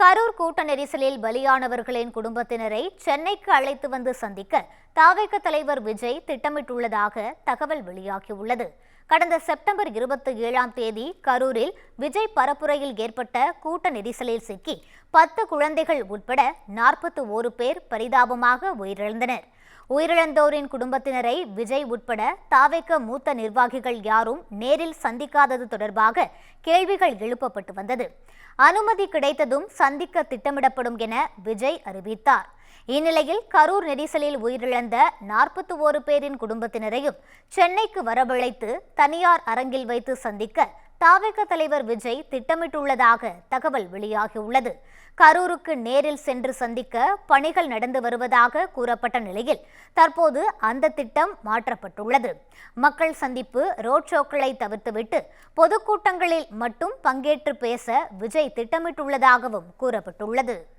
கரூர் கூட்ட நெரிசலில் பலியானவர்களின் குடும்பத்தினரை சென்னைக்கு அழைத்து வந்து சந்திக்க தாவேக தலைவர் விஜய் திட்டமிட்டுள்ளதாக தகவல் வெளியாகியுள்ளது. கடந்த செப்டம்பர் 27ஆம் தேதி கரூரில் விஜய் பரப்புரையில் ஏற்பட்ட கூட்ட நெரிசலில் சிக்கி 10 குழந்தைகள் உட்பட 41 பேர் பரிதாபமாக உயிரிழந்தனர். உயிரிழந்தோரின் குடும்பத்தினரை விஜய் உட்பட தாவேக மூத்த நிர்வாகிகள் யாரும் நேரில் சந்திக்காதது தொடர்பாக கேள்விகள் எழுப்பப்பட்டு வந்தது. அனுமதி கிடைத்ததும் சந்திக்க திட்டமிடப்படும் என விஜய் அறிவித்தார். இந்நிலையில் கரூர் நெரிசலில் உயிரிழந்த 41 பேரின் குடும்பத்தினரையும் சென்னைக்கு வரவழைத்து தனியார் அரங்கில் வைத்து சந்திக்க தாவேக தலைவர் விஜய் திட்டமிட்டுள்ளதாக தகவல் வெளியாகியுள்ளது. கரூருக்கு நேரில் சென்று சந்திக்க பணிகள் நடந்து வருவதாக கூறப்பட்ட நிலையில் தற்போது அந்த திட்டம் மாற்றப்பட்டுள்ளது. மக்கள் சந்திப்பு, ரோட் ஷோக்களை தவிர்த்துவிட்டு பொதுக்கூட்டங்களில் மட்டும் பங்கேற்று பேச விஜய் திட்டமிட்டுள்ளதாகவும் கூறப்பட்டுள்ளது.